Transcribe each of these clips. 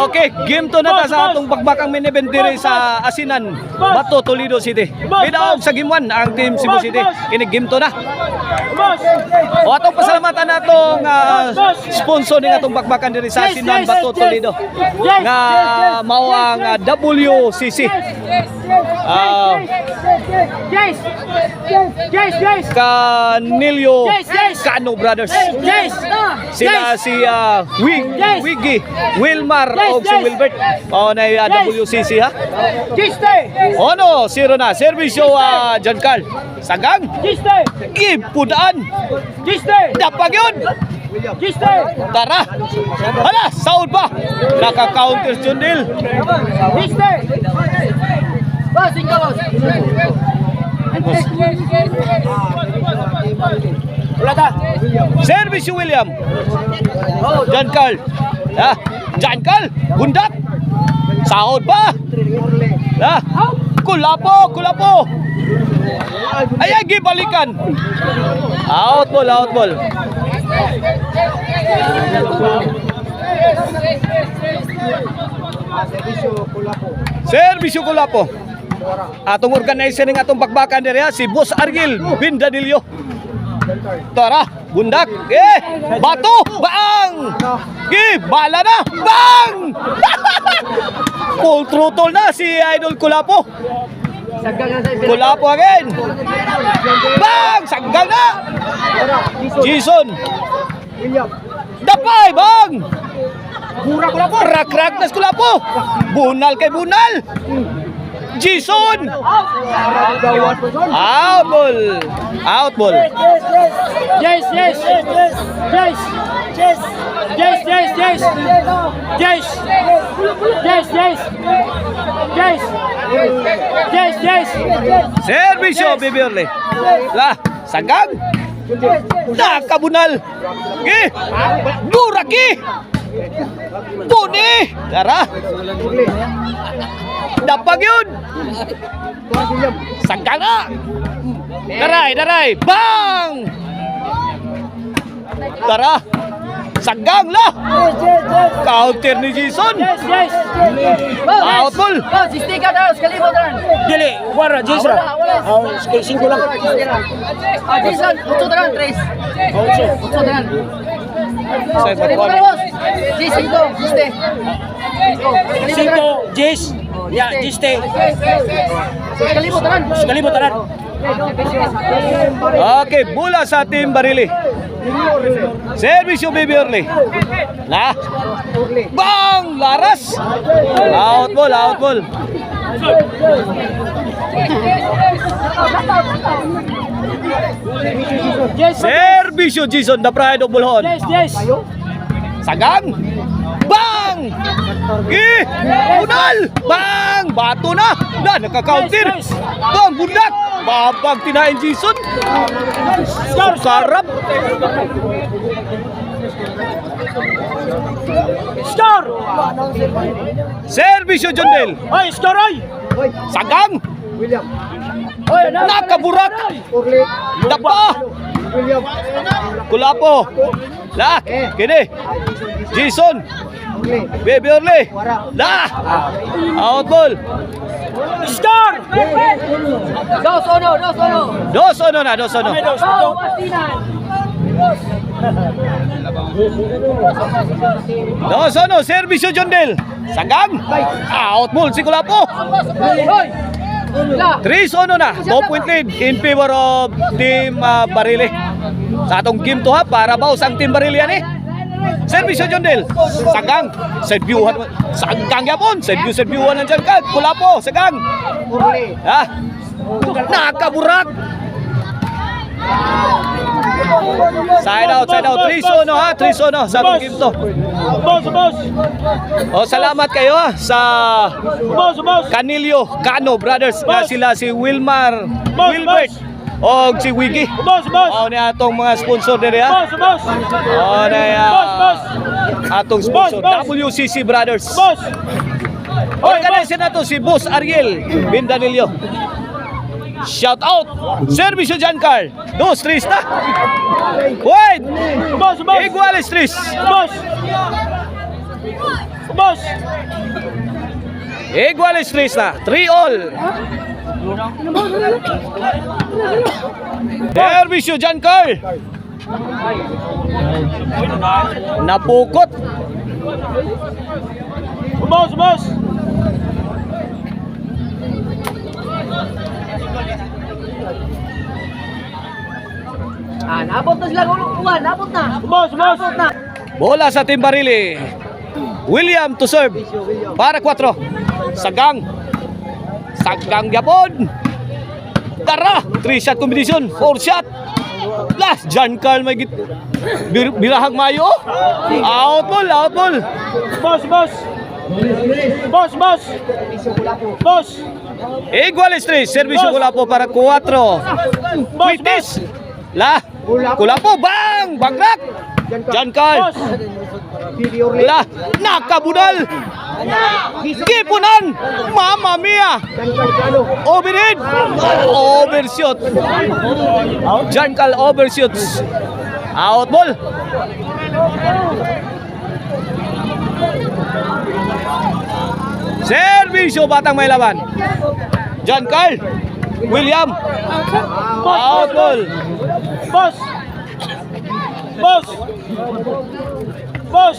Okay, game to na ta sa atong bagbakang main event diri sa Asinan, Bato, Toledo City. Bidaog sa game 1 ang team Cebu City. Ini game to na. O atong pasalamatan natong sponsor ning atong bakbakan diri sa Asinan, Bato, Toledo. Nga mao ang WCC. Canilio Cano Brothers. Sila si Wiggy, Wilmar o si Wilbert. O na WCC ha. Ono, zero na. Servisyo John Carl. Sagang. Ipudaan. Dapag yun. Tara. Hala, saud pa. Naka-counter Jundil. Servisyo William. John Carl. John Carl. Bundak. Saud pa. Kulapo. Ay, gibalikan. Out ball. Servisyo Kulapo. Atong organizer ng atong bakbakan diri si Boss Argil Bindadillo. Tara, bundak. Bato, bang. Bala na, bang. Full throttle na si Idol Kulapo. Kulapo again. Bang, saggal na. Jason. Dapay, bang. Rak-rak na Kulapo. Bunal kay bunal. Jason. Out ball. Yes. Servisyo Bibirle. Sagang. Nakabunal. Duraki. Puni. Tara. Dapag yun. Sagang na. Daray. Bang. Tara. Sagang lah. Counter ni Jason. Out ball. Sistika daw, kalimutan. Dili, wala, Jason. Singko lang. Jason, 8 taran, 3. 8 taran. Singko, Jis. Ya, Jiste. Kalimutan. Okay, bola sa team Barili. Servisyo Bibirle. Bang! Laras. Out ball. Servisyo Jason, the pride of Bulhon. Sagang. Bang! Unal! Bang! Bato na! Nakaka-counter! Bang! Bundak! Babag tinahin Jason! Sarap! Star! Servisyo Jondel! Ay, star ay! Sagang! Nakaburak! Dapa! Kulapo! Kini! Jason! Baby Orly! Out ball! Star! Dos ono. Dos ono, servisyo Jondel. Sagang. Out ball si Kulapo. 3 ono na. 2 point lead in favor of team Barili. Sa atong game to ha, para bawas ang team Barili yan Servisyo Jondel. Sagang. Side view. Sagang yapon. Side view nandiyan ka. Kulapo. Sagang. Nakaburak. Side out. 3-0 ha. 3-0 sa atong game to. Salamat kayo sa Canilio Cano Brothers. Sila si Wilmar, Wilbert o si Wiggy. O na atong mga sponsor diri ha. O na atong sponsor WCC Brothers. Organizer na to si Boss Ariel Bindadillo. Shout out! Servisyo John Carl. 2-3 na. Wait! Boss, boss. Iguales 3. Boss. Boss. Iguales 3 na. 3-all. Servisyo John Carl. Napukot. Boss, boss. Nabot na sila gulukuhan. Nabot na. Boss, boss. Nabot na. Bola sa Team Barili. William to serve. Para 4. Sagang. Sagang Japon. Tara. 3-shot combination. 4-shot. Last. John Carl may birahag mayo. Out ball. Out ball. Boss, boss. Boss, boss. Boss. Iguales 3. Servisyo Kulapo para 4. Quickness. La. Kulapo. Bang. Bagrak. John Carl. Boss. La. Nakabudal. Kipunan. Mamma mia. Overhead. Overshoot. John Carl overshoots. Out ball. Servisyo Batang may laban. John Carl. William. Out ball. Boss. Boss. Boss.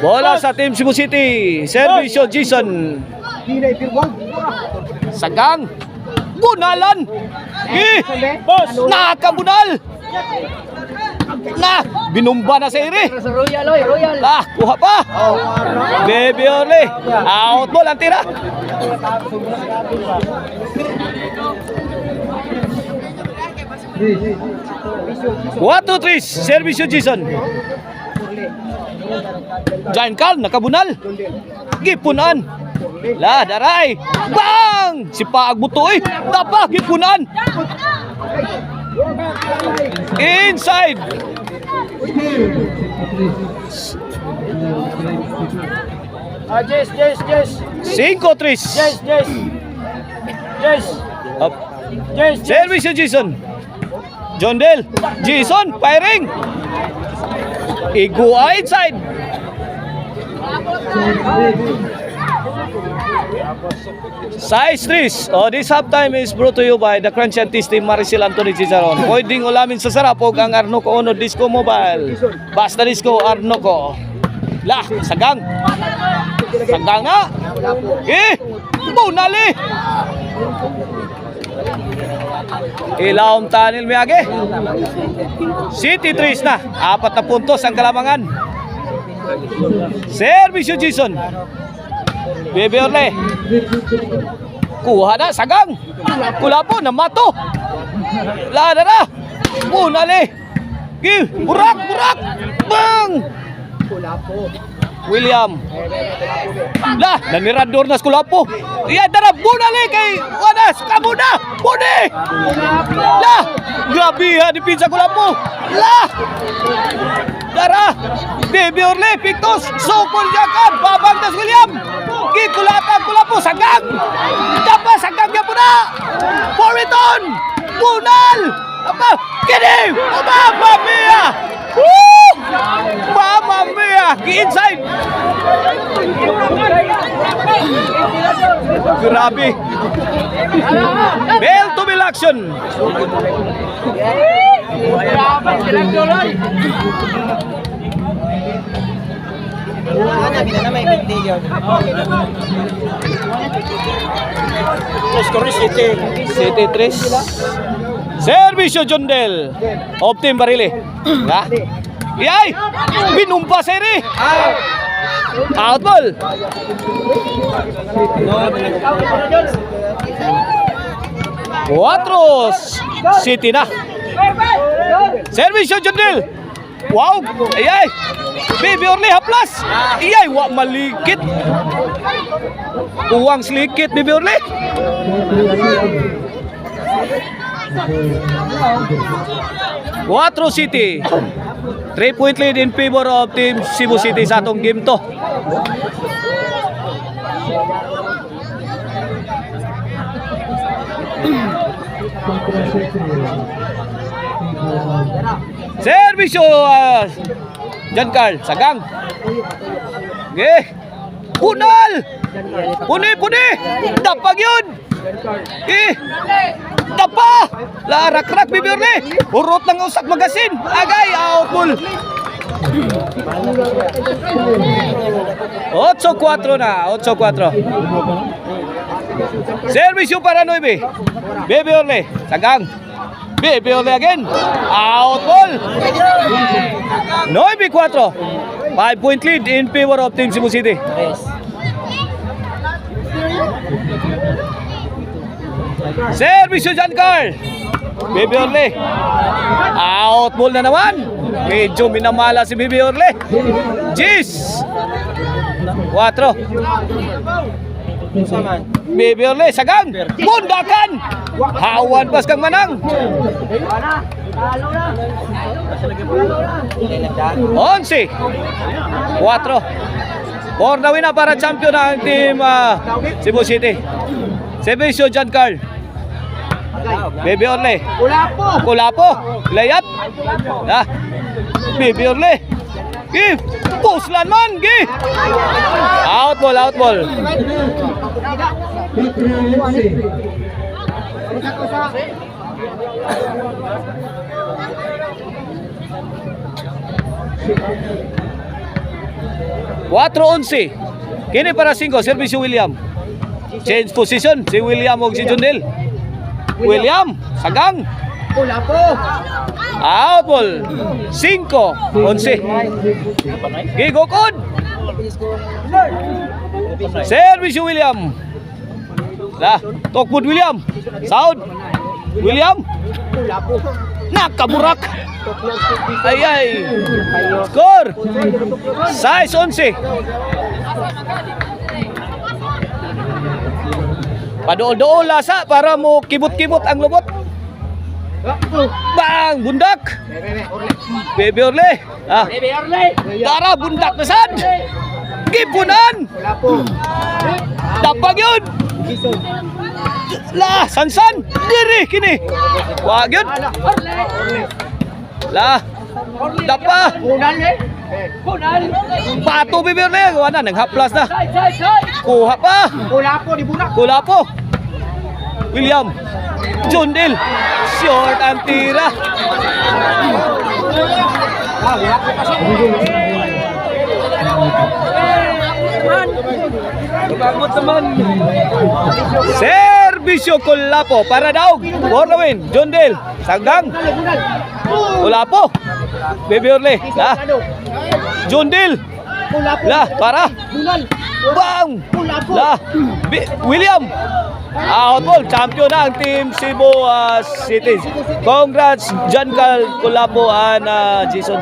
Bola sa Team Cebu City. Servisyo Jason. Sagang. Bunalan. Boss. Nakabunal. Na, binumba na sa iri. Sa Royal, oy. Royal. Ah, kuha pa. Baby Orly. Out ball ang tira. What to three? Servisyo Jason. John Carl nakabunal. Gipunan. La, daray. Bang! Si Paag Butoy. Tapa, gipunan. Inside. Jess, Jess, Jess. 5-3. Jess, Jess. Jess. Up. Jess, Jess. Servisyo Jason. John Del. Jason, firing. Igua inside. Size 3. Oh, this halftime is brought to you by the Crunchy and Tasty Maricel Anthony Cizaron. Pwedeng ulamin sa sarap o ang Arnoco Ono Disco Mobile. Basta Disco Arnoco. Lah, sagang. Sagang na. Bunali. Ilawom Tanil Miyagi. City 3 na. 4 na puntos ang Kalamangan. Servisyo Jason. Bebe Orle. Kuha na, sagang. Kulapo, namato. Lada na. Bunali. Burak, burak. Bang. William. Lah, nanirador na sa Kulapo. Iya, darab. Bunali kay Wadas. Kamuda. Budi. Lah. Grabe ha, di pinsa Kulapo. Lah. Dara. Bebe Orle, Pictos. Sopol Jakan. Babang das William. Kulatan Kulapo, sagang. Dapa, sagang niya po na. Poriton. Bunal. Apa? Kini. Mamma mia. Woo! Mamma mia. Inside. Grabe. Bell to bell action. City 3. Servisyo John Del. Of Team Barili. Ha? Iyay! Binumpa seri. Out ball. Cuatros. City na. Servisyo John Del. Wow! Iyay! Baby Orly haplas! Iyay! Wa malikit! Uwang slikit, Baby Orly! Cuatro City. 3-point lead in favor of Team Cebu City sa atong game to. Servisyo John Carl, sagang. Okay. Punal! Puni! Dapag yun! Okay. Dapa! Larak-rak, Bibiorle! Urot ng usak magasin! Agay! Outball! 8-4 na. 8-4. Servisyo para 9. Bibiorle, sagang. Bibiorle again. Outball! 9-4. 5-point lead in favor of Team Cebu City. Servisyo John Carl. Bibi Orle. Out ball na naman. Medyo minamala si Bibi Orle. Jeez. 4. Bibi Orle sagang. Bundakan. Hawan pas kang manang. 11. 4. For the win na para champion ang team Cebu City. Servisyo John Carl. Bibi Orle. Kulapo. Layat. Bibi Orle. Give. Puslan man. Give. Out ball. Cuatro 11. Kini para 5. Servisyo William. Change position si William o si Jundel. William, sagang. Out ball. 5-11. Gigokod. Servisyo William. Tokbud William. Sound. William. Nakaburak. Ay. Score. Size 11. Padool-dool lasa para mo kibot-kibot ang lubot. Bang! Bundak! Bibi Orle. Tara, bundak na sad! Gipunan! Dapag yun! Sansan! Diri, kini! Wag yun! Dapa! Pato Bibi Orle! Wala, naghaplas na! Kuha pa! Kulapo! William! Jundil! Short ang tira! Servisyo Kulapo para daw! For the win! Jundil! Sagang! Kulapo! Bibi Orle! Jundil! Para! Bang! William! Out ball, champion na ang team Cebu City. Congrats John Carl Kulapo and Jason.